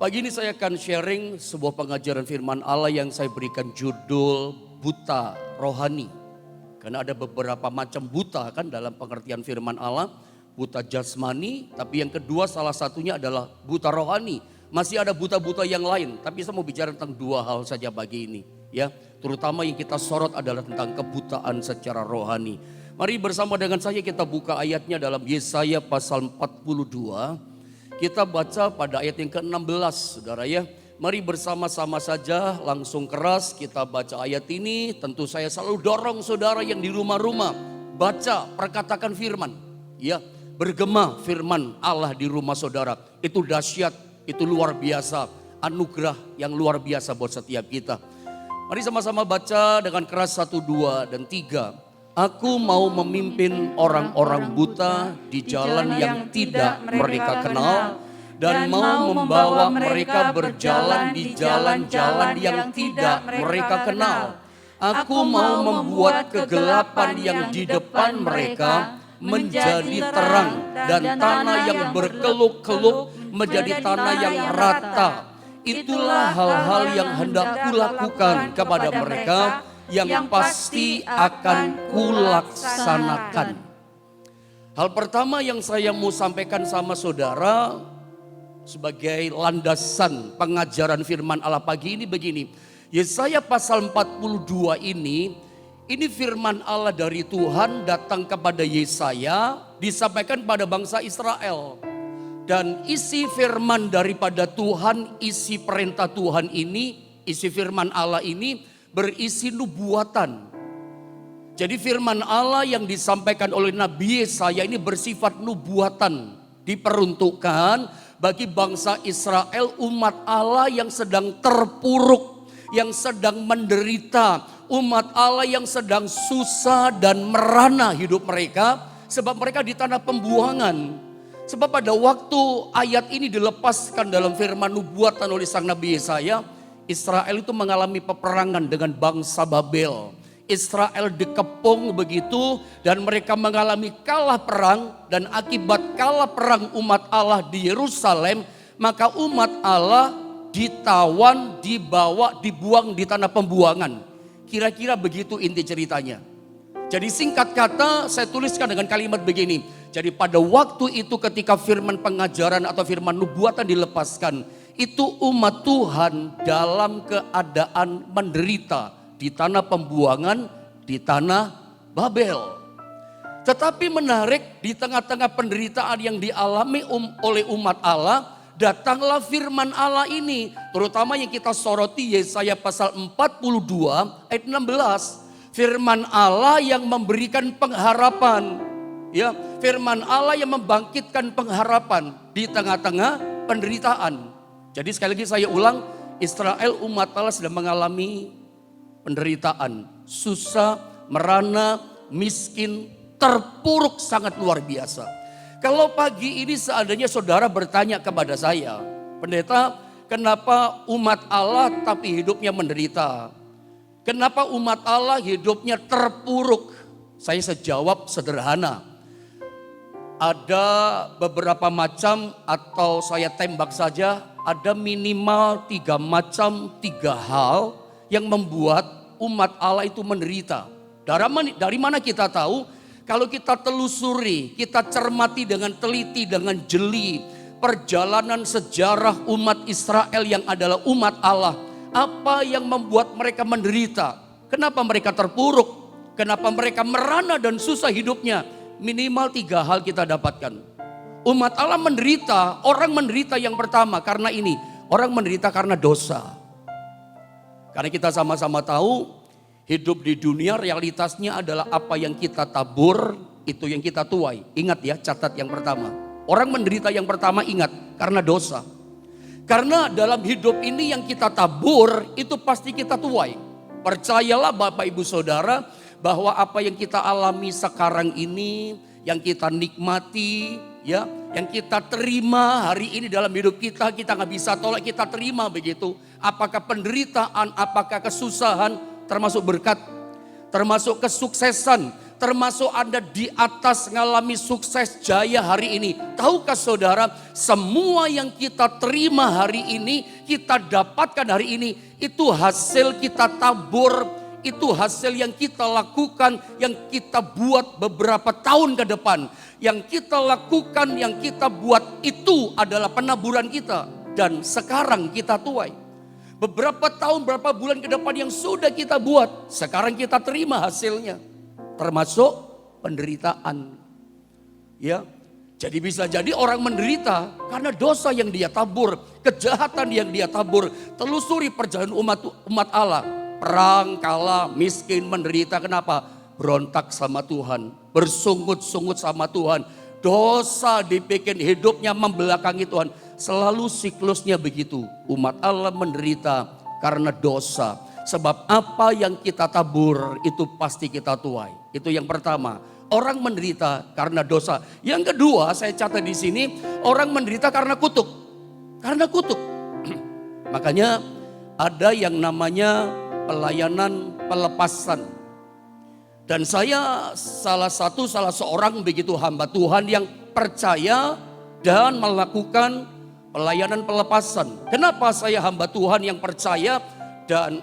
Pagi ini saya akan sharing sebuah pengajaran firman Allah yang saya berikan judul buta rohani. Karena ada beberapa macam buta kan dalam pengertian firman Allah. Buta jasmani, tapi yang kedua salah satunya adalah buta rohani. Masih ada buta-buta yang lain, tapi saya mau bicara tentang dua hal saja pagi ini. Ya, terutama yang kita sorot adalah tentang kebutaan secara rohani. Mari bersama dengan saya kita buka ayatnya dalam Yesaya pasal 42. Kita baca pada ayat yang ke-16 saudara ya. Mari bersama-sama saja langsung keras kita baca ayat ini. Tentu saya selalu dorong saudara yang di rumah-rumah. Baca, perkatakan firman. Ya, bergema firman Allah di rumah saudara. Itu dahsyat, itu luar biasa. Anugerah yang luar biasa buat setiap kita. Mari sama-sama baca dengan keras 1, 2, dan 3. Aku mau memimpin orang-orang buta di jalan yang tidak mereka kenal dan mau membawa mereka berjalan di jalan-jalan yang tidak mereka kenal. Aku mau membuat kegelapan yang di depan mereka menjadi terang dan tanah yang berkeluk-keluk menjadi tanah yang rata. Itulah hal-hal yang hendak kulakukan kepada mereka yang pasti akan kulaksanakan. Hal pertama yang saya mau sampaikan sama saudara sebagai landasan pengajaran firman Allah pagi ini begini. Yesaya pasal 42 ini firman Allah dari Tuhan datang kepada Yesaya, disampaikan pada bangsa Israel. Dan isi firman daripada Tuhan, isi perintah Tuhan ini, isi firman Allah ini berisi nubuatan. Jadi firman Allah yang disampaikan oleh Nabi Yesaya ini bersifat nubuatan. Diperuntukkan bagi bangsa Israel, umat Allah yang sedang terpuruk, yang sedang menderita. Umat Allah yang sedang susah dan merana hidup mereka. Sebab mereka di tanah pembuangan. Sebab pada waktu ayat ini dilepaskan dalam firman nubuatan oleh sang Nabi Yesaya, Israel itu mengalami peperangan dengan bangsa Babel. Israel dikepung begitu dan mereka mengalami kalah perang. Dan akibat kalah perang umat Allah di Yerusalem, maka umat Allah ditawan, dibawa, dibuang di tanah pembuangan. Kira-kira begitu inti ceritanya. Jadi singkat kata saya tuliskan dengan kalimat begini. Jadi pada waktu itu ketika firman pengajaran atau firman nubuatan dilepaskan, itu umat Tuhan dalam keadaan menderita di tanah pembuangan, di tanah Babel. Tetapi menarik, di tengah-tengah penderitaan yang dialami oleh umat Allah, datanglah firman Allah ini. Terutama yang kita soroti Yesaya pasal 42 ayat 16. Firman Allah yang memberikan pengharapan. Ya, firman Allah yang membangkitkan pengharapan di tengah-tengah penderitaan. Jadi sekali lagi saya ulang, Israel umat Allah sedang mengalami penderitaan, susah, merana, miskin, terpuruk sangat luar biasa. Kalau pagi ini seandainya saudara bertanya kepada saya, pendeta, kenapa umat Allah tapi hidupnya menderita? Kenapa umat Allah hidupnya terpuruk? Saya sejawab sederhana. Ada beberapa macam atau saya tembak saja. Ada minimal 3 macam, 3 hal yang membuat umat Allah itu menderita. Dari mana kita tahu? Kalau kita telusuri, kita cermati dengan teliti, dengan jeli perjalanan sejarah umat Israel yang adalah umat Allah. Apa yang membuat mereka menderita? Kenapa mereka terpuruk? Kenapa mereka merana dan susah hidupnya? Minimal 3 hal kita dapatkan. Umat Allah menderita, orang menderita yang pertama karena ini. Orang menderita karena dosa. Karena kita sama-sama tahu hidup di dunia realitasnya adalah apa yang kita tabur, itu yang kita tuai. Ingat ya, catat yang pertama. Orang menderita yang pertama ingat, karena dosa. Karena dalam hidup ini yang kita tabur, itu pasti kita tuai. Percayalah Bapak Ibu Saudara, bahwa apa yang kita alami sekarang ini, yang kita nikmati, ya, yang kita terima hari ini dalam hidup kita nggak bisa tolak, kita terima begitu. Apakah penderitaan, apakah kesusahan, termasuk berkat, termasuk kesuksesan, termasuk Anda di atas ngalami sukses jaya hari ini. Tahukah saudara, semua yang kita terima hari ini, kita dapatkan hari ini, itu hasil kita tabur, itu hasil yang kita lakukan, yang kita buat beberapa tahun ke depan. Yang kita lakukan, yang kita buat itu adalah penaburan kita. Dan sekarang kita tuai. Beberapa tahun, berapa bulan ke depan yang sudah kita buat, sekarang kita terima hasilnya. Termasuk penderitaan. Ya. Jadi bisa jadi orang menderita karena dosa yang dia tabur, kejahatan yang dia tabur. Telusuri perjalanan umat Allah. Perang, kalah, miskin, menderita. Kenapa? Berontak sama Tuhan, bersungut-sungut sama Tuhan. Dosa dibikin hidupnya membelakangi Tuhan. Selalu siklusnya begitu. Umat Allah menderita karena dosa. Sebab apa yang kita tabur itu pasti kita tuai. Itu yang pertama. Orang menderita karena dosa. Yang kedua, saya catat di sini, orang menderita karena kutuk. Karena kutuk. Makanya ada yang namanya pelayanan pelepasan. Dan saya salah seorang begitu hamba Tuhan yang percaya dan melakukan pelayanan pelepasan. Kenapa saya hamba Tuhan yang percaya dan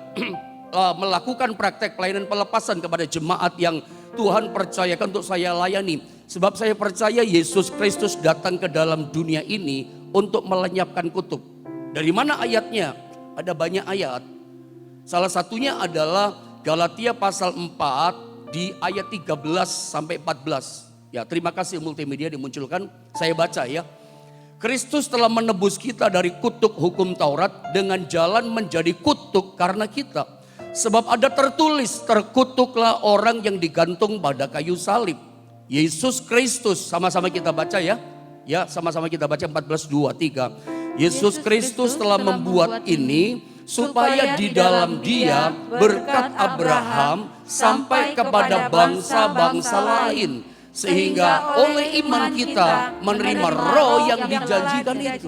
melakukan praktek pelayanan pelepasan kepada jemaat yang Tuhan percayakan untuk saya layani? Sebab saya percaya Yesus Kristus datang ke dalam dunia ini untuk melenyapkan kutuk. Dari mana ayatnya? Ada banyak ayat. Salah satunya adalah Galatia pasal 4 di ayat 13 sampai 14. Ya, terima kasih multimedia dimunculkan. Saya baca ya. Kristus telah menebus kita dari kutuk hukum Taurat dengan jalan menjadi kutuk karena kita. Sebab ada tertulis, terkutuklah orang yang digantung pada kayu salib. Yesus Kristus, sama-sama kita baca ya. Ya, sama-sama kita baca 14:2-3. Yesus Kristus telah membuat ini supaya di dalam Dia berkat Abraham sampai kepada bangsa-bangsa lain, sehingga oleh iman kita menerima roh yang dijanjikan itu.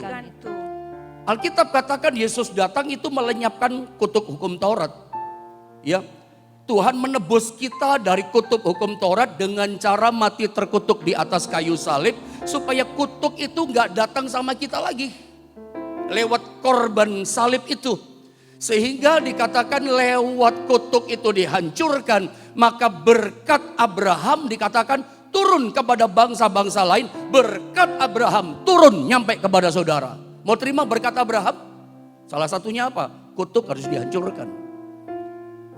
Alkitab katakan Yesus datang itu melenyapkan kutuk hukum Taurat. Ya, Tuhan menebus kita dari kutuk hukum Taurat dengan cara mati terkutuk di atas kayu salib, supaya kutuk itu nggak datang sama kita lagi lewat korban salib itu. Sehingga dikatakan lewat kutuk itu dihancurkan, maka berkat Abraham dikatakan turun kepada bangsa-bangsa lain. Berkat Abraham turun nyampe kepada saudara. Mau terima berkat Abraham? Salah satunya apa? Kutuk harus dihancurkan.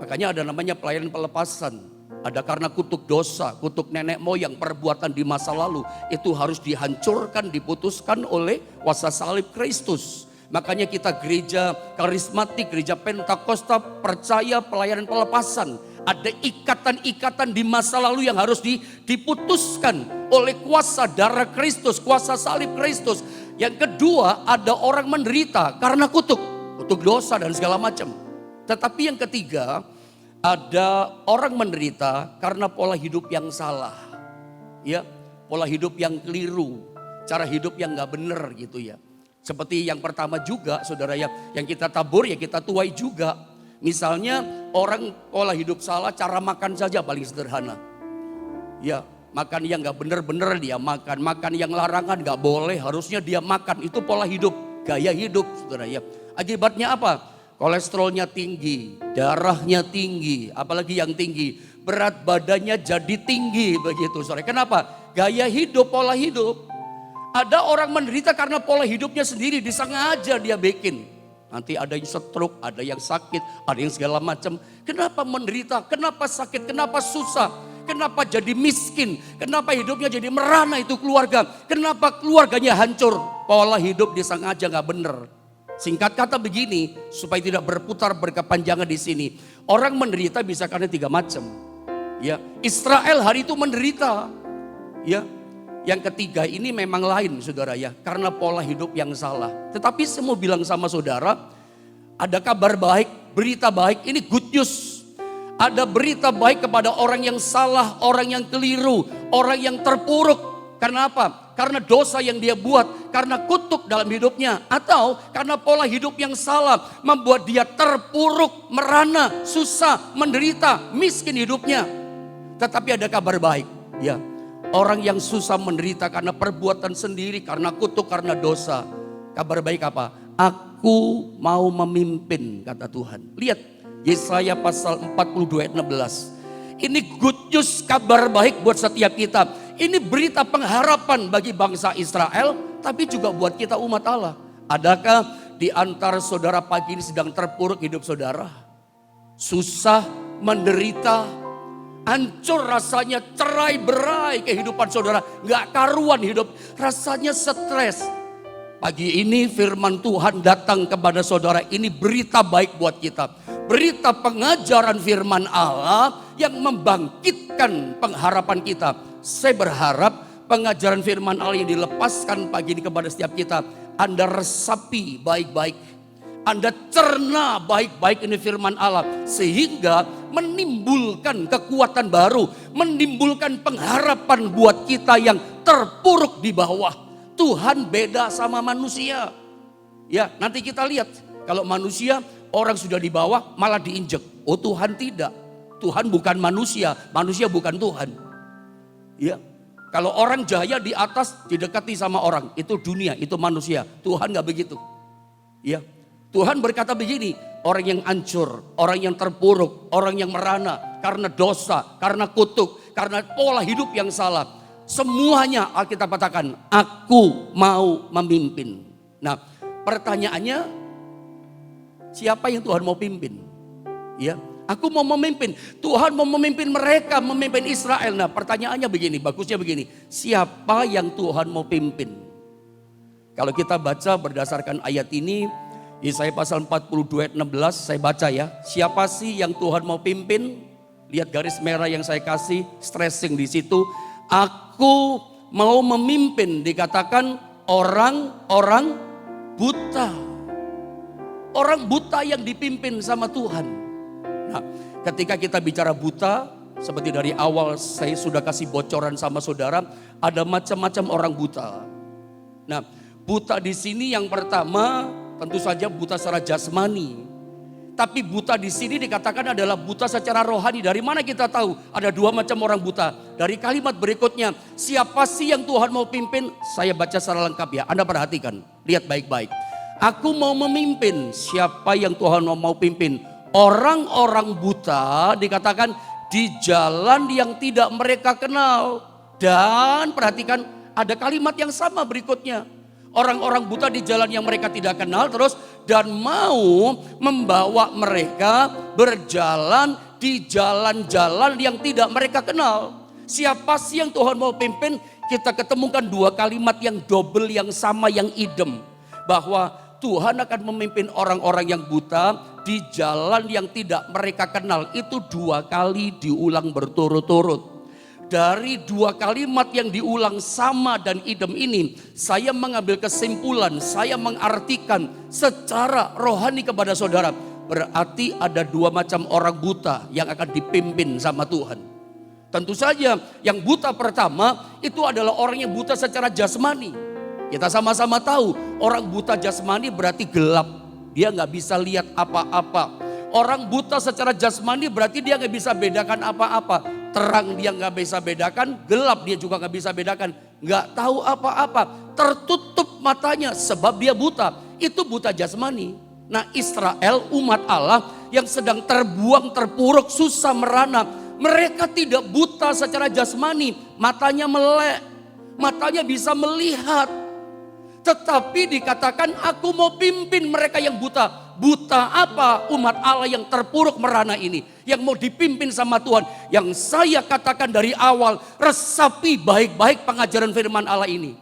Makanya ada namanya pelayanan pelepasan. Ada karena kutuk dosa, kutuk nenek moyang, perbuatan di masa lalu. Itu harus dihancurkan, diputuskan oleh kuasa salib Kristus. Makanya kita gereja karismatik, gereja Pentakosta percaya pelayanan pelepasan. Ada ikatan-ikatan di masa lalu yang harus diputuskan oleh kuasa darah Kristus, kuasa salib Kristus. Yang kedua, ada orang menderita karena kutuk dosa dan segala macam. Tetapi yang ketiga, ada orang menderita karena pola hidup yang salah. Ya, pola hidup yang keliru, cara hidup yang gak benar gitu ya. Seperti yang pertama juga saudara ya, yang kita tabur ya kita tuai juga. Misalnya orang pola hidup salah, cara makan saja paling sederhana. Ya, makan yang gak benar-benar dia makan. Makan yang larangan gak boleh, harusnya dia makan. Itu pola hidup, gaya hidup saudara ya. Akibatnya apa? Kolesterolnya tinggi, darahnya tinggi, apalagi yang tinggi. Berat badannya jadi tinggi begitu saudara. Kenapa? Gaya hidup, pola hidup. Ada orang menderita karena pola hidupnya sendiri disengaja dia bikin. Nanti ada yang stroke, ada yang sakit, ada yang segala macam. Kenapa menderita? Kenapa sakit? Kenapa susah? Kenapa jadi miskin? Kenapa hidupnya jadi merana itu keluarga? Kenapa keluarganya hancur? Pola hidup disengaja gak bener. Singkat kata begini, supaya tidak berputar berkepanjangan di sini. Orang menderita bisa karena 3 macam. Ya, Israel hari itu menderita. Ya. Yang ketiga ini memang lain saudara ya, karena pola hidup yang salah. Tetapi saya mau bilang sama saudara, ada kabar baik, berita baik, ini good news. Ada berita baik kepada orang yang salah, orang yang keliru, orang yang terpuruk. Karena apa? Karena dosa yang dia buat, karena kutuk dalam hidupnya. Atau karena pola hidup yang salah, membuat dia terpuruk, merana, susah, menderita, miskin hidupnya. Tetapi ada kabar baik, ya. Orang yang susah menderita karena perbuatan sendiri, karena kutuk, karena dosa. Kabar baik apa? Aku mau memimpin, kata Tuhan. Lihat Yesaya pasal 42 ayat 16. Ini good news, kabar baik buat setiap kita. Ini berita pengharapan bagi bangsa Israel, tapi juga buat kita umat Allah. Adakah di antara saudara pagi ini sedang terpuruk hidup saudara? Susah, menderita, hancur rasanya, cerai berai kehidupan saudara, gak karuan hidup, rasanya stres. Pagi ini firman Tuhan datang kepada saudara, ini berita baik buat kita. Berita pengajaran firman Allah yang membangkitkan pengharapan kita. Saya berharap pengajaran firman Allah yang dilepaskan pagi ini kepada setiap kita, Anda resapi baik-baik. Anda cerna baik-baik ini firman Allah. Sehingga menimbulkan kekuatan baru. Menimbulkan pengharapan buat kita yang terpuruk di bawah. Tuhan beda sama manusia. Ya, nanti kita lihat. Kalau manusia, orang sudah di bawah malah diinjek. Oh, Tuhan tidak. Tuhan bukan manusia. Manusia bukan Tuhan. Ya, kalau orang jaya di atas didekati sama orang. Itu dunia, itu manusia. Tuhan gak begitu. Ya, Tuhan berkata begini, orang yang hancur, orang yang terpuruk, orang yang merana karena dosa, karena kutuk, karena pola hidup yang salah. Semuanya Alkitab katakan, aku mau memimpin. Nah, pertanyaannya, siapa yang Tuhan mau pimpin? Ya, aku mau memimpin. Tuhan mau memimpin mereka, memimpin Israel. Nah, pertanyaannya begini, bagusnya begini. Siapa yang Tuhan mau pimpin? Kalau kita baca berdasarkan ayat ini, Yesaya pasal 42 ayat 16 saya baca ya. Siapa sih yang Tuhan mau pimpin? Lihat garis merah yang saya kasih, stressing di situ. Aku mau memimpin, dikatakan orang-orang buta. Orang buta yang dipimpin sama Tuhan. Nah, ketika kita bicara buta, seperti dari awal saya sudah kasih bocoran sama saudara, ada macam-macam orang buta. Nah, buta di sini yang pertama tentu saja buta secara jasmani. Tapi buta di sini dikatakan adalah buta secara rohani. Dari mana kita tahu? Ada dua macam orang buta. Dari kalimat berikutnya, siapa sih yang Tuhan mau pimpin? Saya baca secara lengkap ya, Anda perhatikan. Lihat baik-baik. Aku mau memimpin. Siapa yang Tuhan mau pimpin? Orang-orang buta dikatakan di jalan yang tidak mereka kenal. Dan perhatikan ada kalimat yang sama berikutnya. Orang-orang buta di jalan yang mereka tidak kenal terus dan mau membawa mereka berjalan di jalan-jalan yang tidak mereka kenal. Siapa sih yang Tuhan mau pimpin? Kita ketemukan dua kalimat yang double, yang sama, yang idem. Bahwa Tuhan akan memimpin orang-orang yang buta di jalan yang tidak mereka kenal. Itu dua kali diulang berturut-turut. Dari dua kalimat yang diulang sama dan idem ini, saya mengambil kesimpulan, saya mengartikan secara rohani kepada saudara. Berarti ada dua macam orang buta yang akan dipimpin sama Tuhan. Tentu saja yang buta pertama itu adalah orang yang buta secara jasmani. Kita sama-sama tahu orang buta jasmani berarti gelap. Dia gak bisa lihat apa-apa. Orang buta secara jasmani berarti dia gak bisa bedakan apa-apa. Terang dia gak bisa bedakan, gelap dia juga gak bisa bedakan. Gak tahu apa-apa, tertutup matanya sebab dia buta. Itu buta jasmani. Nah, Israel umat Allah yang sedang terbuang, terpuruk, susah, merana. Mereka tidak buta secara jasmani, matanya melek, matanya bisa melihat. Tetapi dikatakan aku mau pimpin mereka yang buta. Buta apa? Umat Allah yang terpuruk merana ini. Yang mau dipimpin sama Tuhan. Yang saya katakan dari awal, resapi baik-baik pengajaran firman Allah ini.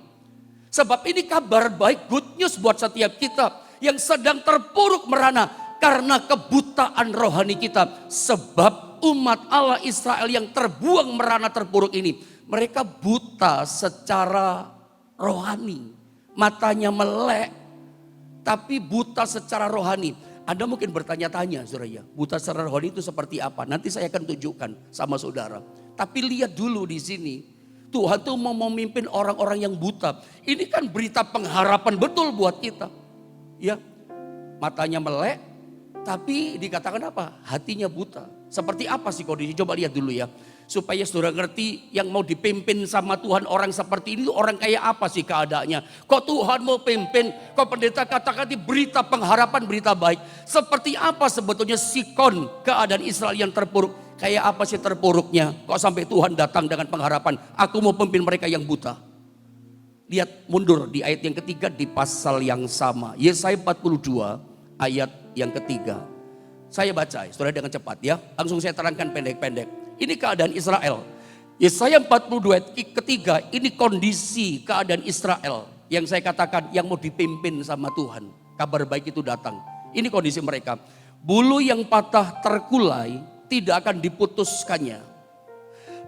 Sebab ini kabar baik, good news buat setiap kita. Yang sedang terpuruk merana karena kebutaan rohani kita. Sebab umat Allah Israel yang terbuang merana terpuruk ini. Mereka buta secara rohani. Matanya melek, tapi buta secara rohani. Anda mungkin bertanya-tanya, saudara, buta secara rohani itu seperti apa? Nanti saya akan tunjukkan sama saudara. Tapi lihat dulu di sini, Tuhan tuh mau memimpin orang-orang yang buta. Ini kan berita pengharapan betul buat kita. Ya, matanya melek, tapi dikatakan apa? Hatinya buta. Seperti apa sih kondisi? Coba lihat dulu ya. Supaya saudara ngerti yang mau dipimpin sama Tuhan orang seperti ini orang kayak apa sih keadaannya. Kok Tuhan mau pimpin, kok pendeta katakan di berita pengharapan, berita baik. Seperti apa sebetulnya Sikon keadaan Israel yang terpuruk. Kayak apa sih terpuruknya, kok sampai Tuhan datang dengan pengharapan. Aku mau pimpin mereka yang buta. Lihat mundur di ayat yang ketiga di pasal yang sama. Yesaya 42 ayat yang ketiga. Saya baca, saudara dengan cepat ya. Langsung saya terangkan pendek-pendek. Ini keadaan Israel. Yesaya 42 ayat ketiga, ini kondisi keadaan Israel. Yang saya katakan yang mau dipimpin sama Tuhan. Kabar baik itu datang. Ini kondisi mereka. Bulu yang patah terkulai tidak akan diputuskannya.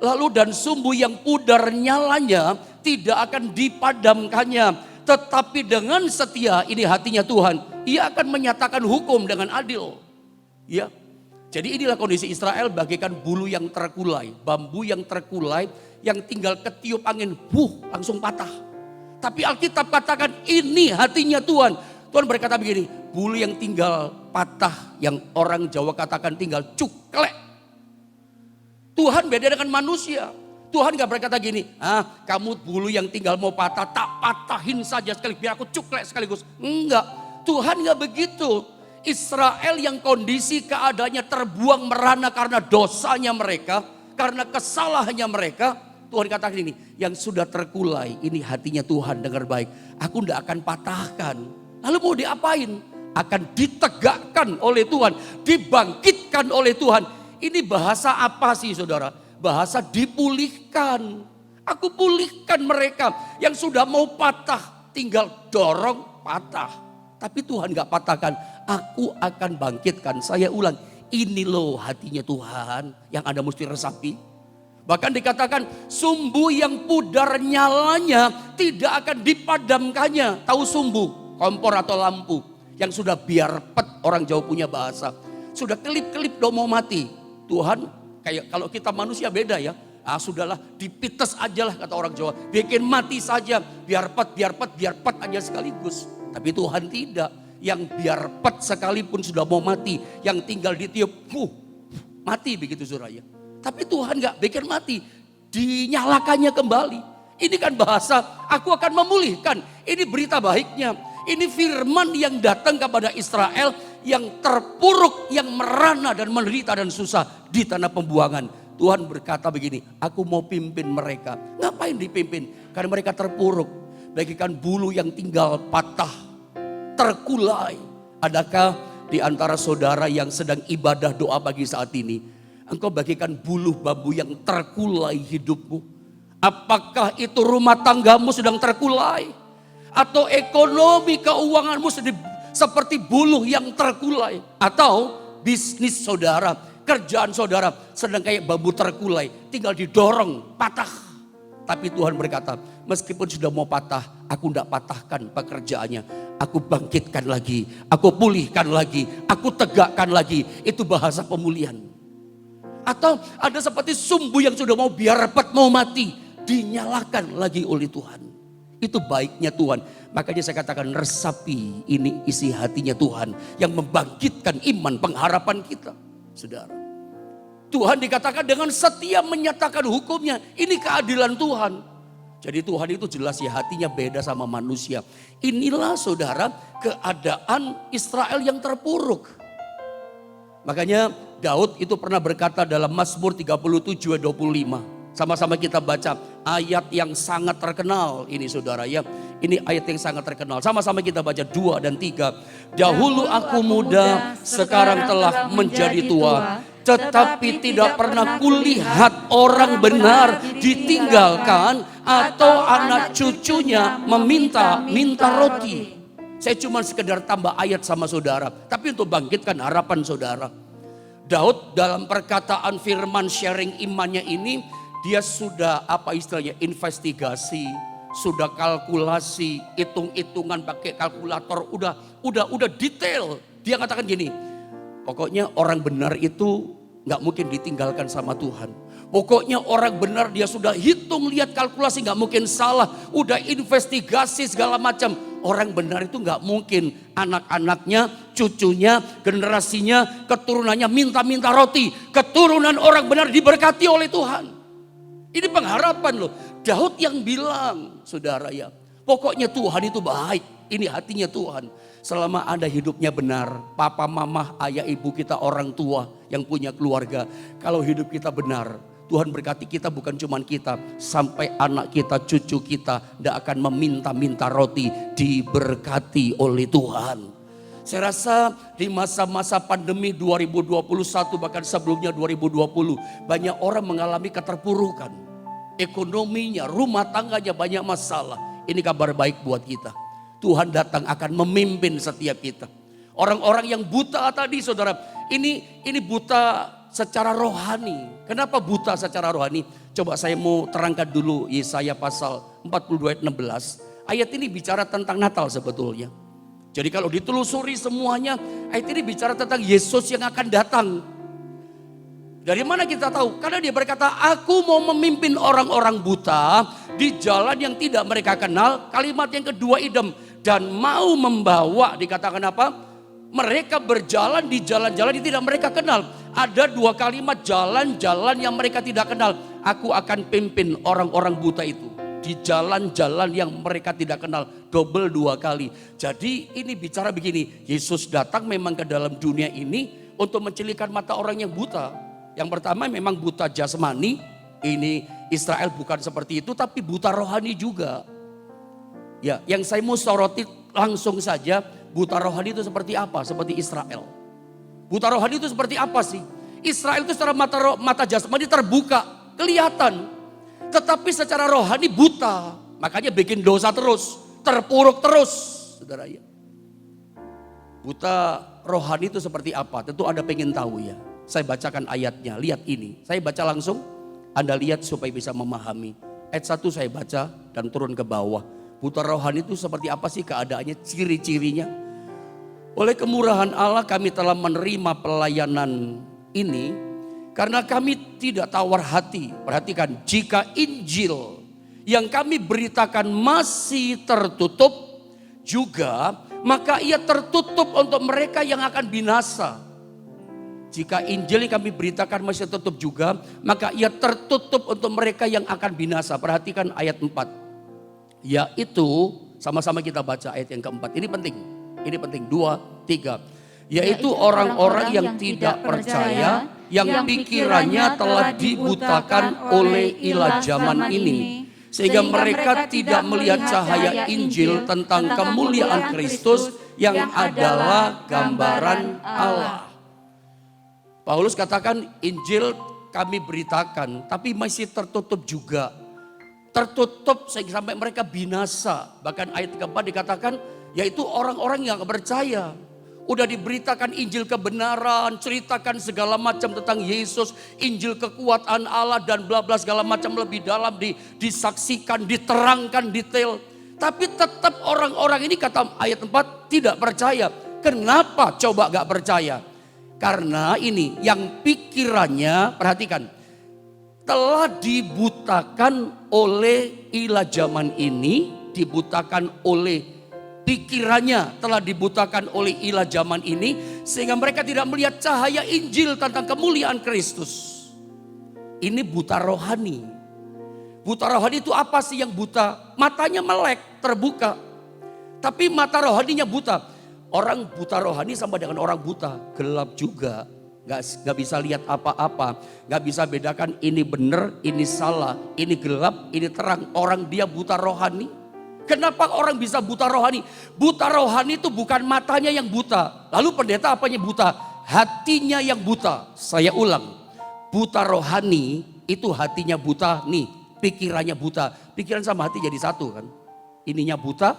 Lalu dan sumbu yang pudar nyalanya tidak akan dipadamkannya. Tetapi dengan setia, ini hatinya Tuhan. Ia akan menyatakan hukum dengan adil. Ya. Jadi inilah kondisi Israel bagaikan bulu yang terkulai, bambu yang terkulai, yang tinggal ketiup angin, langsung patah. Tapi Alkitab katakan ini hatinya Tuhan. Tuhan berkata begini, bulu yang tinggal patah, yang orang Jawa katakan tinggal cuklek. Tuhan beda dengan manusia. Tuhan gak berkata gini, kamu bulu yang tinggal mau patah, tak patahin saja sekali, biar aku cuklek sekaligus. Enggak, Tuhan gak begitu. Israel yang kondisi keadaannya terbuang merana karena dosanya mereka, karena kesalahannya mereka. Tuhan katakan ini, yang sudah terkulai, ini hatinya Tuhan, dengar baik. Aku tidak akan patahkan. Lalu mau diapain? Akan ditegakkan oleh Tuhan, dibangkitkan oleh Tuhan. Ini bahasa apa sih saudara? Bahasa dipulihkan. Aku pulihkan mereka yang sudah mau patah, tinggal dorong patah. Tapi Tuhan gak patahkan. Aku akan bangkitkan. Saya ulang, ini loh hatinya Tuhan yang Anda mesti resapi. Bahkan dikatakan sumbu yang pudar nyalanya tidak akan dipadamkannya. Tahu sumbu, kompor atau lampu yang sudah biar pet, orang Jawa punya bahasa. Sudah kelip-kelip udah mau mati. Tuhan kayak kalau kita manusia beda ya. Sudahlah dipites aja lah kata orang Jawa. Bikin mati saja, biar pet aja sekaligus. Tapi Tuhan tidak. Yang biar pet sekalipun sudah mau mati, yang tinggal ditiup, mati begitu saudara. Tapi Tuhan gak bikin mati, dinyalakannya kembali. Ini kan bahasa, aku akan memulihkan. Ini berita baiknya. Ini firman yang datang kepada Israel yang terpuruk, yang merana dan menderita dan susah di tanah pembuangan. Tuhan berkata begini, aku mau pimpin mereka. Ngapain dipimpin? Karena mereka terpuruk. Bagikan bulu yang tinggal patah, terkulai. Adakah di antara saudara yang sedang ibadah doa pagi saat ini, engkau bagikan bulu bambu yang terkulai hidupmu? Apakah itu rumah tanggamu sedang terkulai? Atau ekonomi keuanganmu seperti buluh yang terkulai? Atau bisnis saudara, kerjaan saudara sedang kayak bambu terkulai, tinggal didorong, patah. Tapi Tuhan berkata, meskipun sudah mau patah, aku tidak patahkan pekerjaannya. Aku bangkitkan lagi, aku pulihkan lagi, aku tegakkan lagi. Itu bahasa pemulihan. Atau ada seperti sumbu yang sudah mau biar repet, mau mati, dinyalakan lagi oleh Tuhan. Itu baiknya Tuhan. Makanya saya katakan resapi, ini isi hatinya Tuhan yang membangkitkan iman pengharapan kita. Saudara, Tuhan dikatakan dengan setia menyatakan hukumnya. Ini keadilan Tuhan. Jadi Tuhan itu jelas ya hatinya beda sama manusia. Inilah saudara keadaan Israel yang terpuruk. Makanya Daud itu pernah berkata dalam Mazmur 37 ayat 25. Sama-sama kita baca ayat yang sangat terkenal ini saudara ya. Ini ayat yang sangat terkenal. Sama-sama kita baca 2 dan 3. Dahulu aku muda, sekarang telah menjadi tua. Tetapi tidak pernah kulihat orang benar ditinggalkan atau anak cucunya meminta roti. Saya cuma sekedar tambah ayat sama saudara. Tapi untuk bangkitkan harapan saudara. Daud dalam perkataan firman sharing imannya ini, dia sudah investigasi, sudah kalkulasi, hitung-hitungan pakai kalkulator, udah detail. Dia katakan gini, pokoknya orang benar itu gak mungkin ditinggalkan sama Tuhan. Pokoknya orang benar dia sudah hitung, lihat kalkulasi gak mungkin salah. Udah investigasi segala macam. Orang benar itu nggak mungkin anak-anaknya, cucunya, generasinya, keturunannya minta-minta roti. Keturunan orang benar diberkati oleh Tuhan. Ini pengharapan loh. Daud yang bilang, saudara ya, pokoknya Tuhan itu baik. Ini hatinya Tuhan. Selama Anda hidupnya benar, papa, mama, ayah, ibu kita, orang tua yang punya keluarga. Kalau hidup kita benar, Tuhan berkati kita, bukan cuma kita, sampai anak kita, cucu kita tidak akan meminta-minta roti, diberkati oleh Tuhan. Saya rasa di masa-masa pandemi 2021 bahkan sebelumnya 2020 banyak orang mengalami keterpurukan. Ekonominya, rumah tangganya banyak masalah. Ini kabar baik buat kita. Tuhan datang akan memimpin setiap kita. Orang-orang yang buta tadi saudara, ini buta secara rohani. Kenapa buta secara rohani? Coba saya mau terangkan dulu Yesaya pasal 42 ayat 16. Ayat ini bicara tentang Natal sebetulnya. Jadi kalau ditelusuri semuanya, ayat ini bicara tentang Yesus yang akan datang. Dari mana kita tahu? Karena dia berkata, aku mau memimpin orang-orang buta di jalan yang tidak mereka kenal. Kalimat yang kedua idem. Dan mau membawa, dikatakan apa? Mereka berjalan di jalan-jalan yang tidak mereka kenal. Ada dua kalimat jalan-jalan yang mereka tidak kenal. Aku akan pimpin orang-orang buta itu di jalan-jalan yang mereka tidak kenal. Double dua kali. Jadi ini bicara begini. Yesus datang memang ke dalam dunia ini untuk mencelikan mata orang yang buta. Yang pertama memang buta jasmani. Ini Israel bukan seperti itu, tapi buta rohani juga. Ya, yang saya mau soroti langsung saja. Buta rohani itu seperti apa? Seperti Israel. Buta rohani itu seperti apa sih? Israel itu secara mata jasmani terbuka, kelihatan. Tetapi secara rohani buta. Makanya bikin dosa terus, terpuruk terus. Saudara ya. Buta rohani itu seperti apa? Tentu Anda pengen tahu ya. Saya bacakan ayatnya, lihat ini. Saya baca langsung, Anda lihat supaya bisa memahami. Ayat 1 saya baca dan turun ke bawah. Buta rohani itu seperti apa sih keadaannya, ciri-cirinya? Oleh kemurahan Allah kami telah menerima pelayanan ini karena kami tidak tawar hati. Perhatikan, jika Injil yang kami beritakan masih tertutup juga, maka ia tertutup untuk mereka yang akan binasa. Jika Injil yang kami beritakan masih tertutup juga, maka ia tertutup untuk mereka yang akan binasa. Perhatikan ayat 4. Yaitu, sama-sama kita baca ayat yang keempat. Ini penting. Ini penting. 2, 3. Yaitu orang-orang yang tidak percaya, yang pikirannya telah dibutakan oleh ilah zaman ini. Sehingga mereka tidak melihat cahaya Injil tentang kemuliaan Kristus yang adalah gambaran Allah. Paulus katakan Injil kami beritakan, tapi masih tertutup juga. Tertutup sampai mereka binasa. Bahkan ayat keempat dikatakan yaitu orang-orang yang percaya. Udah diberitakan Injil kebenaran, ceritakan segala macam tentang Yesus, Injil kekuatan Allah dan bla bla segala macam lebih dalam disaksikan, diterangkan detail. Tapi tetap orang-orang ini kata ayat 4 tidak percaya. Kenapa coba gak percaya? Karena ini yang pikirannya, perhatikan, telah dibutakan oleh ilah zaman ini, dibutakan oleh pikirannya, telah dibutakan oleh ilah zaman ini, sehingga mereka tidak melihat cahaya Injil tentang kemuliaan Kristus. Ini buta rohani. Buta rohani itu apa sih yang buta? Matanya melek, terbuka. Tapi mata rohaninya buta. Orang buta rohani sama dengan orang buta, gelap juga. Gak bisa lihat apa-apa, gak bisa bedakan ini benar, ini salah, ini gelap, ini terang. Orang dia buta rohani. Kenapa orang bisa buta rohani? Buta rohani itu bukan matanya yang buta. Lalu pendeta apanya buta? Hatinya yang buta. Saya ulang, buta rohani itu hatinya buta. Nih, pikirannya buta. Pikiran sama hati jadi satu kan. Ininya buta,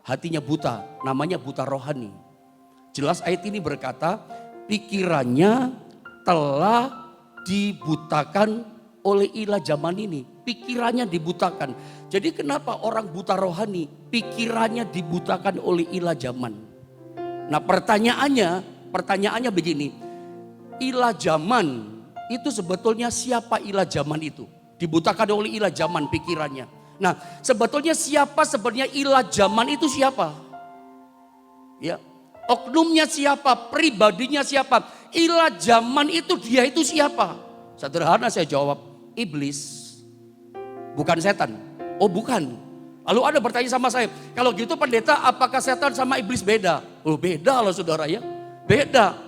hatinya buta. Namanya buta rohani. Jelas ayat ini berkata, pikirannya telah dibutakan oleh ilah zaman ini. Pikirannya dibutakan. Jadi kenapa orang buta rohani? Pikirannya dibutakan oleh ilah zaman. Nah pertanyaannya begini. Ilah zaman itu sebetulnya siapa ilah zaman itu? Dibutakan oleh ilah zaman pikirannya. Nah sebetulnya siapa sebenarnya ilah zaman itu siapa? Ya, oknumnya siapa? Pribadinya siapa? Ilah zaman itu dia itu siapa? Sederhana saya jawab, iblis. Bukan setan. Oh bukan. Lalu ada bertanya sama saya, kalau gitu pendeta apakah setan sama iblis beda? Oh beda loh saudara ya. Beda.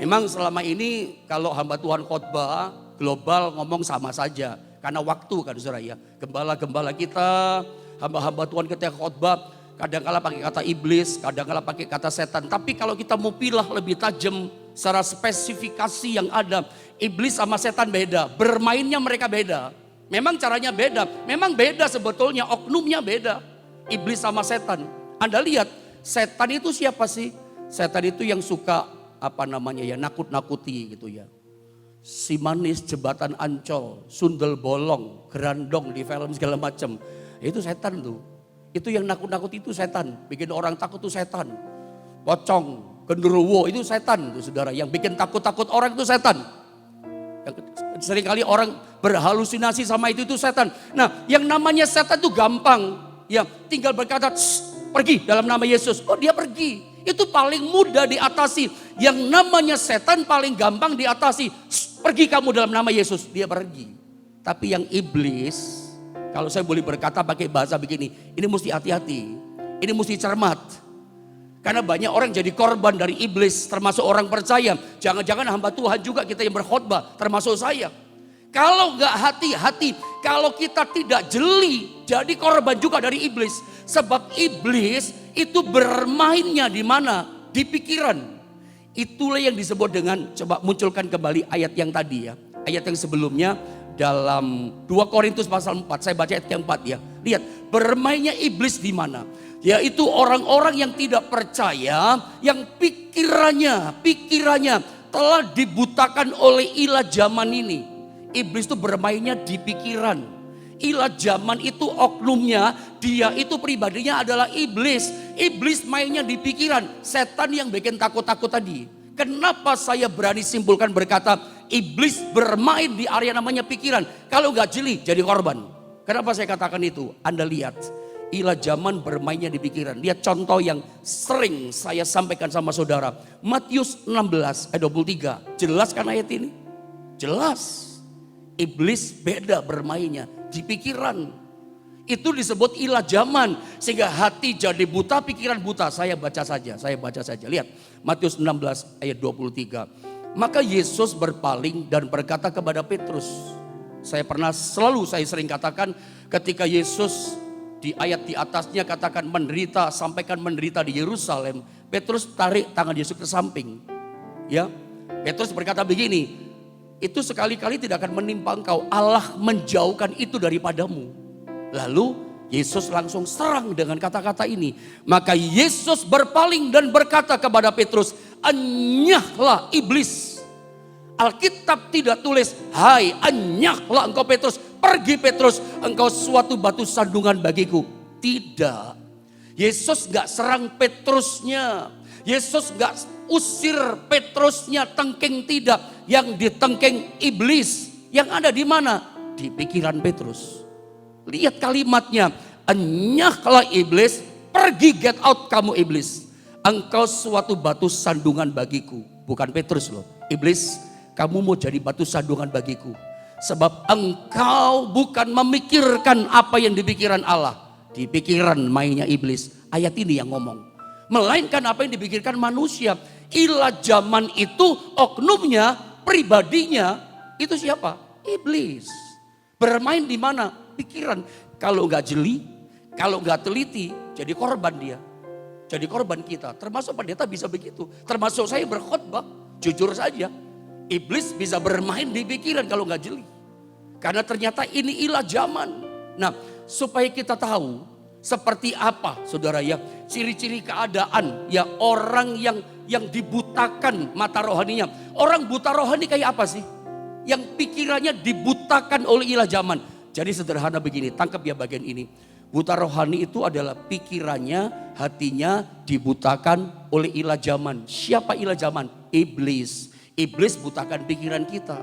Memang selama ini kalau hamba Tuhan khotbah global ngomong sama saja. Karena waktu kan saudara ya. Gembala-gembala kita, hamba-hamba Tuhan ketika khotbah kadang-kala pakai kata iblis, kadang-kala pakai kata setan. Tapi kalau kita mau pilah lebih tajam secara spesifikasi yang ada, iblis sama setan beda. Bermainnya mereka beda. Memang caranya beda, memang beda sebetulnya, oknumnya beda. Iblis sama setan. Anda lihat, setan itu siapa sih? Setan itu yang suka nakut-nakuti gitu ya. Si manis, jembatan Ancol, sundel bolong, gerandong di film segala macam. Itu setan tuh. Itu yang nakut-nakut itu setan, bikin orang takut itu setan. Pocong, genderuwo itu setan tuh saudara. Yang bikin takut-takut orang itu setan. Seringkali orang berhalusinasi sama itu setan. Nah, yang namanya setan itu gampang. Ya, tinggal berkata, pergi dalam nama Yesus. Oh, dia pergi. Itu paling mudah diatasi. Yang namanya setan paling gampang diatasi. Pergi kamu dalam nama Yesus. Dia pergi. Tapi yang iblis, kalau saya boleh berkata pakai bahasa begini, ini mesti hati-hati. Ini mesti cermat. Karena banyak orang jadi korban dari iblis, termasuk orang percaya. Jangan-jangan hamba Tuhan juga kita yang berkhotbah, termasuk saya. Kalau nggak hati-hati, kalau kita tidak jeli, jadi korban juga dari iblis. Sebab iblis itu bermainnya di mana? Di pikiran. Itulah yang disebut dengan, coba munculkan kembali ayat yang tadi ya. Ayat yang sebelumnya dalam 2 Korintus pasal 4, saya baca ayat yang 4 ya. Lihat, bermainnya iblis di mana? Yaitu orang-orang yang tidak percaya, yang pikirannya telah dibutakan oleh ilah zaman ini. Iblis itu bermainnya di pikiran. Ilah zaman itu oknumnya, dia itu pribadinya adalah iblis. Iblis mainnya di pikiran, setan yang bikin takut-takut tadi. Kenapa saya berani simpulkan berkata iblis bermain di area namanya pikiran? Kalau gak jeli jadi korban. Kenapa saya katakan itu? Anda lihat. Ilah zaman bermainnya di pikiran. Lihat contoh yang sering saya sampaikan sama saudara. Matius 16 ayat 23. Jelas kan ayat ini? Jelas. Iblis beda bermainnya di pikiran. Itu disebut ilah zaman. Sehingga hati jadi buta, pikiran buta. Saya baca saja. Lihat Matius 16 ayat 23. Maka Yesus berpaling dan berkata kepada Petrus. Saya sering katakan ketika Yesus di ayat di atasnya katakan menderita, sampaikan menderita di Yerusalem. Petrus tarik tangan Yesus ke samping. Ya, Petrus berkata begini, itu sekali-kali tidak akan menimpa engkau. Allah menjauhkan itu daripadamu. Lalu Yesus langsung serang dengan kata-kata ini. Maka Yesus berpaling dan berkata kepada Petrus, enyahlah iblis. Alkitab tidak tulis, hai enyahlah engkau Petrus, pergi Petrus, engkau suatu batu sandungan bagiku. Tidak. Yesus gak serang Petrusnya. Yesus gak usir Petrusnya, tengking tidak. Yang ditengking iblis. Yang ada di mana? Di pikiran Petrus. Lihat kalimatnya, enyahlah iblis, pergi, get out kamu iblis. Engkau suatu batu sandungan bagiku. Bukan Petrus loh, iblis. Kamu mau jadi batu sandungan bagiku. Sebab engkau bukan memikirkan apa yang dipikirkan Allah. Di pikiran mainnya iblis. Ayat ini yang ngomong. Melainkan apa yang dipikirkan manusia. Ilah zaman itu oknumnya, pribadinya. Itu siapa? Iblis. Bermain di mana? Pikiran. Kalau nggak jeli, kalau nggak teliti, jadi korban dia. Jadi korban kita. Termasuk pendeta bisa begitu. Termasuk saya berkhotbah. Jujur saja. Iblis bisa bermain di pikiran kalau nggak jeli. Karena ternyata ini ilah zaman. Nah, supaya kita tahu seperti apa saudara ya, ciri-ciri keadaan ya orang yang dibutakan mata rohaninya. Orang buta rohani kayak apa sih? Yang pikirannya dibutakan oleh ilah zaman. Jadi sederhana begini, tangkap ya bagian ini. Buta rohani itu adalah pikirannya, hatinya dibutakan oleh ilah zaman. Siapa ilah zaman? Iblis. Iblis butakan pikiran kita.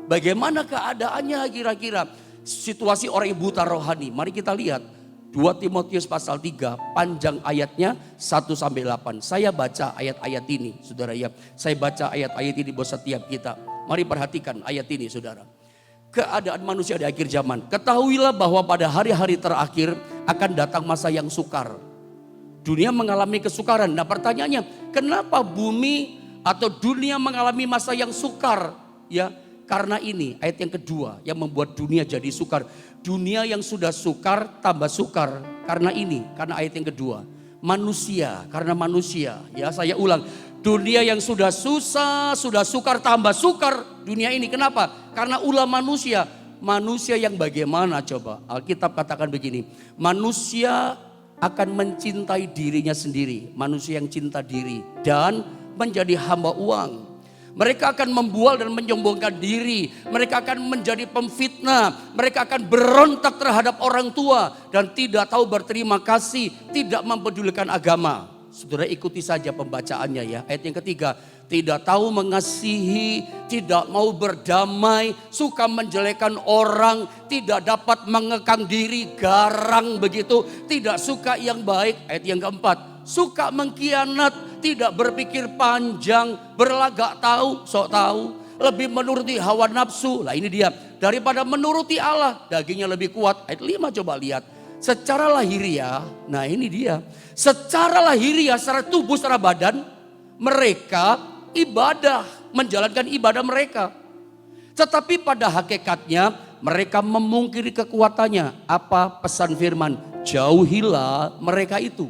Bagaimana keadaannya kira-kira? Situasi orang yang buta rohani. Mari kita lihat. 2 Timotius pasal 3, panjang ayatnya 1-8. Saya baca ayat-ayat ini, saudara ya. Saya baca ayat-ayat ini buat setiap kita. Mari perhatikan ayat ini, saudara. Keadaan manusia di akhir zaman. Ketahuilah bahwa pada hari-hari terakhir akan datang masa yang sukar. Dunia mengalami kesukaran. Nah pertanyaannya, kenapa bumi atau dunia mengalami masa yang sukar? Ya, karena ini ayat yang kedua yang membuat dunia jadi sukar. Dunia yang sudah sukar tambah sukar karena ini, karena ayat yang kedua. Manusia, karena manusia. Ya, saya ulang. Dunia yang sudah susah, sudah sukar tambah sukar dunia ini. Kenapa? Karena ulah manusia. Manusia yang bagaimana coba? Alkitab katakan begini. Manusia akan mencintai dirinya sendiri. Manusia yang cinta diri dan menjadi hamba uang. Mereka akan membual dan menyombongkan diri. Mereka akan menjadi pemfitnah. Mereka akan berontak terhadap orang tua. Dan tidak tahu berterima kasih. Tidak mempedulikan agama. Saudara ikuti saja pembacaannya ya. Ayat yang ketiga. Tidak tahu mengasihi. Tidak mau berdamai. Suka menjelekkan orang. Tidak dapat mengekang diri. Garang begitu. Tidak suka yang baik. Ayat yang keempat. Suka mengkhianat. Tidak berpikir panjang, berlagak tahu, sok tahu, lebih menuruti hawa nafsu. Lah ini dia, daripada menuruti Allah, dagingnya lebih kuat. Ayat 5 coba lihat. Secara lahiriah, nah ini dia. Secara lahiriah, secara tubuh, secara badan, mereka ibadah, menjalankan ibadah mereka. Tetapi pada hakikatnya, mereka memungkiri kekuatannya. Apa pesan firman? Jauhilah mereka itu.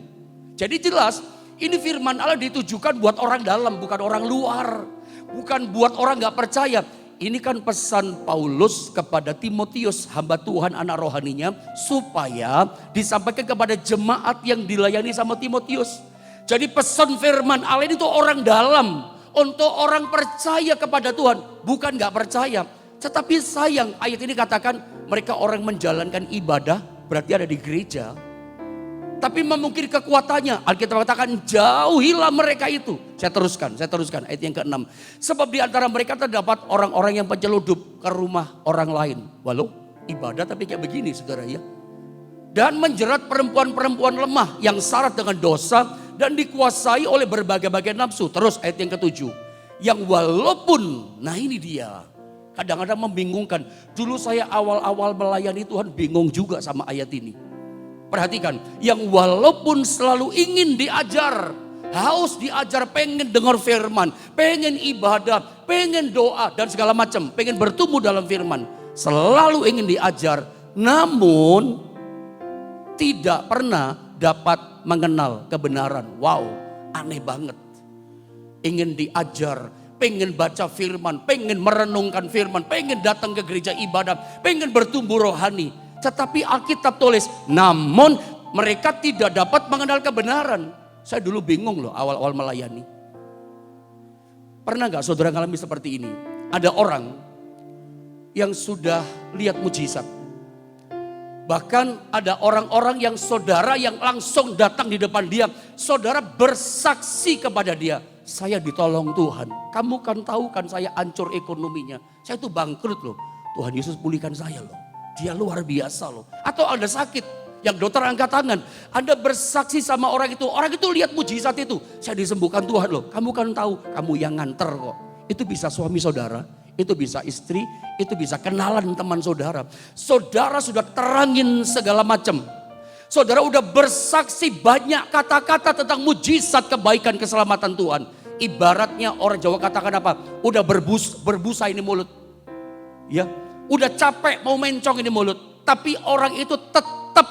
Jadi jelas, ini firman Allah ditujukan buat orang dalam, bukan orang luar. Bukan buat orang gak percaya. Ini kan pesan Paulus kepada Timotius, hamba Tuhan, anak rohaninya. Supaya disampaikan kepada jemaat yang dilayani sama Timotius. Jadi pesan firman Allah ini tuh orang dalam. Untuk orang percaya kepada Tuhan, bukan gak percaya. Tetapi sayang, ayat ini katakan mereka orang menjalankan ibadah, berarti ada di gereja. Tapi memungkiri kekuatannya. Alkitab katakan jauhilah mereka itu. Saya teruskan ayat yang ke-6. Sebab di antara mereka terdapat orang-orang yang penceludup ke rumah orang lain. Walau ibadah tapi kayak begini saudara ya. Dan menjerat perempuan-perempuan lemah yang syarat dengan dosa. Dan dikuasai oleh berbagai-bagai nafsu. Terus ayat yang ke-7. Yang walaupun, nah ini dia. Kadang-kadang membingungkan. Dulu saya awal-awal melayani Tuhan bingung juga sama ayat ini. Perhatikan, yang walaupun selalu ingin diajar, haus diajar, pengen dengar firman, pengen ibadah, pengen doa dan segala macam, pengen bertumbuh dalam firman, selalu ingin diajar, namun tidak pernah dapat mengenal kebenaran. Wow, aneh banget. Ingin diajar, pengen baca firman, pengen merenungkan firman, pengen datang ke gereja ibadah, pengen bertumbuh rohani. Tetapi Alkitab tulis, namun mereka tidak dapat mengenal kebenaran. Saya dulu bingung loh awal-awal melayani. Pernah gak saudara ngalami seperti ini? Ada orang yang sudah lihat mujizat. Bahkan ada orang-orang yang saudara yang langsung datang di depan dia. Saudara bersaksi kepada dia. Saya ditolong Tuhan. Kamu kan tahu kan saya hancur ekonominya. Saya tuh bangkrut loh. Tuhan Yesus pulihkan saya loh. Dia luar biasa loh. Atau Anda sakit, yang dokter angkat tangan. Anda bersaksi sama orang itu lihat mujizat itu. Saya disembuhkan Tuhan loh. Kamu kan tahu, kamu yang nganter kok. Itu bisa suami saudara, itu bisa istri, itu bisa kenalan teman saudara. Saudara sudah terangin segala macam. Saudara udah bersaksi banyak kata-kata tentang mujizat kebaikan keselamatan Tuhan. Ibaratnya orang Jawa katakan apa? Udah berbusa ini mulut. Ya. Udah capek mau mencong ini mulut. Tapi orang itu tetap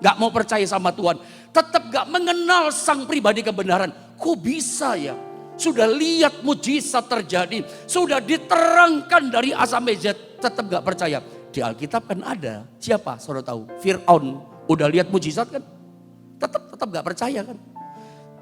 gak mau percaya sama Tuhan. Tetap gak mengenal sang pribadi kebenaran. Kok bisa ya? Sudah lihat mujizat terjadi. Sudah diterangkan dari A sampai Z. Tetap gak percaya. Di Alkitab kan ada. Siapa? Saudara tahu? Fir'aun. Udah lihat mujizat kan? Tetap gak percaya kan?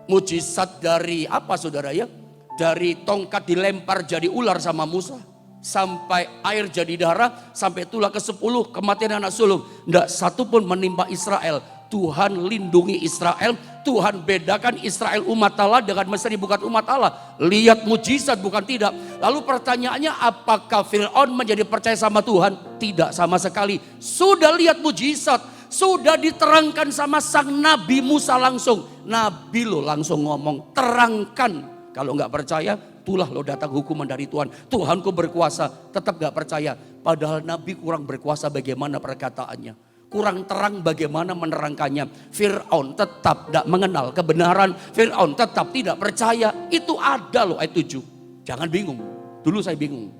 Mujizat dari apa saudara ya? Dari tongkat dilempar jadi ular sama Musa. Sampai air jadi darah, sampai tulah ke-10 kematian anak sulung. Tidak satu pun menimpa Israel. Tuhan lindungi Israel. Tuhan bedakan Israel umat Allah dengan Mesir bukan umat Allah. Lihat mujizat bukan tidak. Lalu pertanyaannya, apakah Fir'aun menjadi percaya sama Tuhan? Tidak sama sekali. Sudah lihat mujizat. sudah diterangkan sama sang Nabi Musa langsung. Nabi lo langsung ngomong, terangkan. Kalau nggak percaya, itulah lo datang hukuman dari Tuhan. Tuhanku berkuasa, tetap nggak percaya. Padahal Nabi kurang berkuasa bagaimana perkataannya. Kurang terang bagaimana menerangkannya. Fir'aun tetap tidak mengenal kebenaran. Fir'aun tetap tidak percaya. Itu ada loh ayat 7. Jangan bingung. Dulu saya bingung.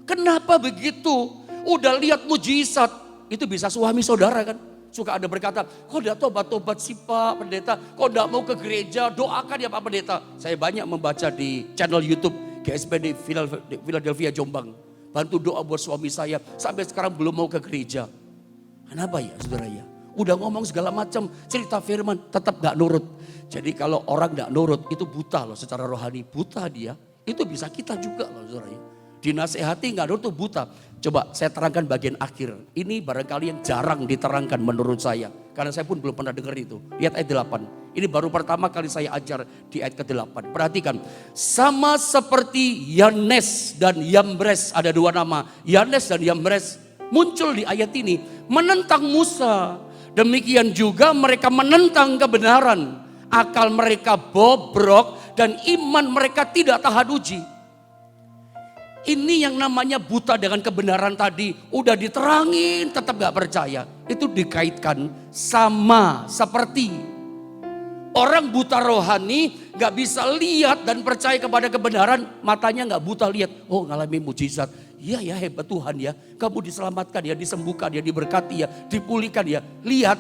Kenapa begitu? Udah lihat mujizat. Itu bisa suami saudara kan. Suka ada berkata, kok tidak tobat-tobat sih Pak Pendeta. Kok tidak mau ke gereja, doakan ya Pak Pendeta. Saya banyak membaca di channel YouTube GSPD Philadelphia Jombang. Bantu doa buat suami saya. Sampai sekarang belum mau ke gereja. Kenapa ya saudara ya? Udah ngomong segala macam, cerita firman, tetap gak nurut. Jadi kalau orang gak nurut itu buta loh secara rohani. Buta dia, itu bisa kita juga loh saudara ya. Dinasehati gak nurut itu buta. Coba saya terangkan bagian akhir. Ini barangkali yang jarang diterangkan menurut saya. Karena saya pun belum pernah dengar itu. Lihat ayat 8. Ini baru pertama kali saya ajar di ayat ke-8. Perhatikan. Sama seperti Yanes dan Yambres. Ada dua nama. Yanes dan Yambres muncul di ayat ini. Menentang Musa. Demikian juga mereka menentang kebenaran. Akal mereka bobrok dan iman mereka tidak tahan uji. Ini yang namanya buta dengan kebenaran tadi. Udah diterangin tetap gak percaya. Itu dikaitkan sama seperti orang buta rohani gak bisa lihat dan percaya kepada kebenaran. Matanya gak buta lihat. Oh ngalami mujizat. Iya ya hebat Tuhan ya. Kamu diselamatkan ya, disembuhkan ya, diberkati ya, dipulihkan ya. Lihat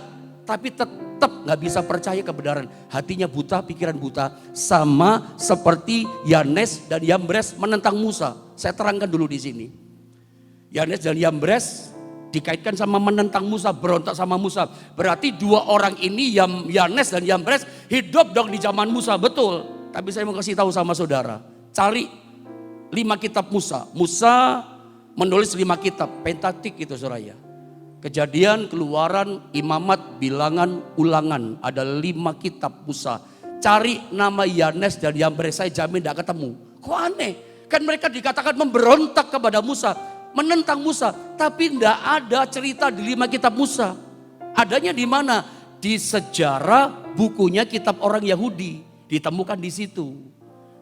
tapi tetap gak bisa percaya kebenaran. Hatinya buta, pikiran buta. Sama seperti Yanes dan Yambres menentang Musa. Saya terangkan dulu di sini. Yanes dan Yambres dikaitkan sama menentang Musa, berontak sama Musa. Berarti dua orang ini, Yanes dan Yambres, hidup dong di zaman Musa, betul. Tapi saya mau kasih tahu sama saudara, cari 5 kitab Musa. Musa menulis 5 kitab, Pentatik itu saudara ya. Kejadian, Keluaran, Imamat, Bilangan, Ulangan. Ada 5 kitab Musa. Cari nama Yanes dan Yambres, saya jamin tidak ketemu. Kok aneh? Kan mereka dikatakan memberontak kepada Musa, menentang Musa. Tapi tidak ada cerita di 5 kitab Musa. Adanya di mana? Di sejarah bukunya kitab orang Yahudi. Ditemukan di situ.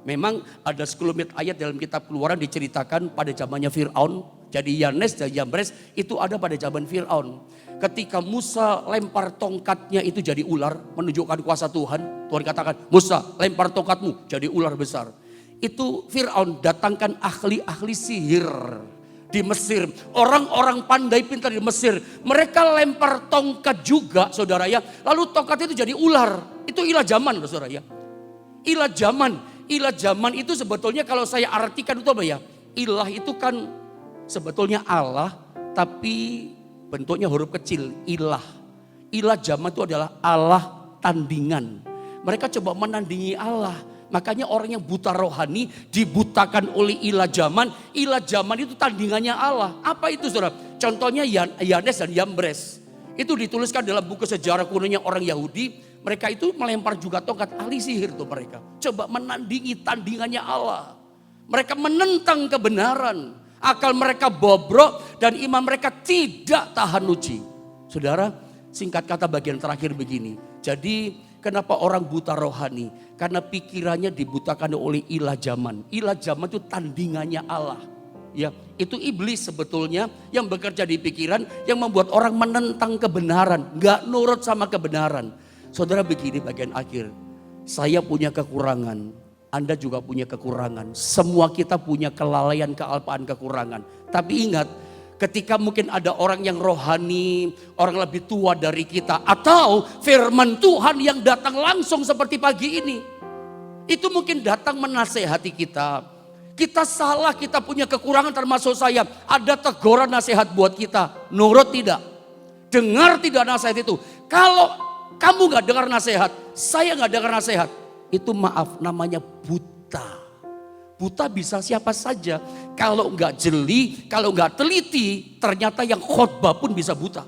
Memang ada sekelumit ayat dalam kitab Keluaran diceritakan pada zamannya Fir'aun. Jadi Yanes dan Yambres itu ada pada zaman Fir'aun. Ketika Musa lempar tongkatnya itu jadi ular, menunjukkan kuasa Tuhan. Tuhan katakan, Musa lempar tongkatmu jadi ular besar. Itu Fir'aun datangkan ahli-ahli sihir di Mesir. Orang-orang pandai pintar di Mesir. Mereka lempar tongkat juga saudara ya. Lalu tongkat itu jadi ular. Itu ilah zaman saudara ya. Ilah zaman. Ilah zaman itu sebetulnya kalau saya artikan itu apa ya. Ilah itu kan sebetulnya Allah tapi bentuknya huruf kecil. Ilah. Ilah zaman itu adalah Allah tandingan. Mereka coba menandingi Allah. Makanya orang yang buta rohani dibutakan oleh ilah zaman. Ilah zaman itu tandingannya Allah. Apa itu saudara? Contohnya Yanes dan Yambres. Itu dituliskan dalam buku sejarah kunonya orang Yahudi. Mereka itu melempar juga tongkat, ahli sihir tuh mereka. Coba menandingi tandingannya Allah. Mereka menentang kebenaran. Akal mereka bobrok dan iman mereka tidak tahan uji. Saudara, singkat kata bagian terakhir begini. Jadi kenapa orang buta rohani? Karena pikirannya dibutakan oleh ilah zaman. Ilah zaman itu tandingannya Allah. Ya, itu iblis sebetulnya yang bekerja di pikiran yang membuat orang menentang kebenaran, nggak nurut sama kebenaran. Saudara begini bagian akhir. Saya punya kekurangan, Anda juga punya kekurangan. Semua kita punya kelalaian, kealpaan, kekurangan. Tapi ingat, ketika mungkin ada orang yang rohani, orang lebih tua dari kita, atau firman Tuhan yang datang langsung seperti pagi ini. Itu mungkin datang menasehati kita. Kita salah, kita punya kekurangan termasuk saya. Ada teguran nasihat buat kita. Nurut tidak? Dengar tidak nasihat itu? Kalau kamu gak dengar nasihat, saya gak dengar nasihat. Itu maaf namanya buta. Buta bisa siapa saja. Kalau nggak jeli, kalau nggak teliti, ternyata yang khotbah pun bisa buta.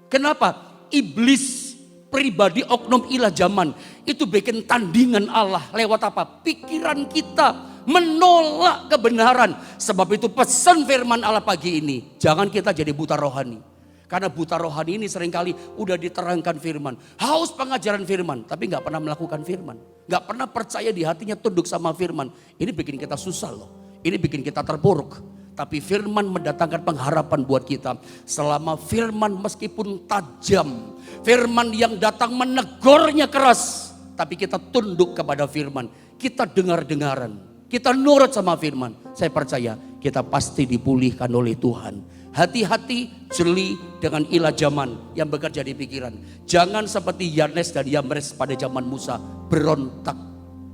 Kenapa? Iblis pribadi oknum ilah zaman itu bikin tandingan Allah lewat apa? Pikiran kita menolak kebenaran. Sebab itu pesan firman Allah pagi ini, jangan kita jadi buta rohani. Karena buta rohani ini seringkali udah diterangkan firman. Haus pengajaran firman, tapi gak pernah melakukan firman. Gak pernah percaya di hatinya tunduk sama firman. Ini bikin kita susah loh. Ini bikin kita terpuruk. Tapi firman mendatangkan pengharapan buat kita. Selama firman meskipun tajam. Firman yang datang menegurnya keras. Tapi kita tunduk kepada firman. Kita dengar-dengaran. Kita nurut sama firman. Saya percaya kita pasti dipulihkan oleh Tuhan. Hati-hati jeli dengan ilah zaman yang bekerja di pikiran. Jangan seperti Yanes dan Yamres pada zaman Musa. Berontak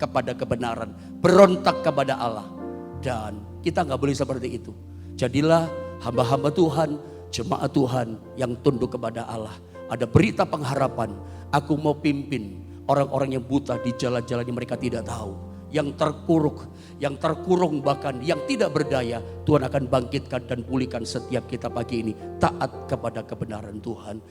kepada kebenaran. Berontak kepada Allah. Dan kita gak boleh seperti itu. Jadilah hamba-hamba Tuhan, jemaat Tuhan yang tunduk kepada Allah. Ada berita pengharapan. Aku mau pimpin orang-orang yang buta di jalan-jalan yang mereka tidak tahu. Yang terkurung bahkan yang tidak berdaya, Tuhan akan bangkitkan dan pulihkan setiap kita pagi ini taat kepada kebenaran Tuhan.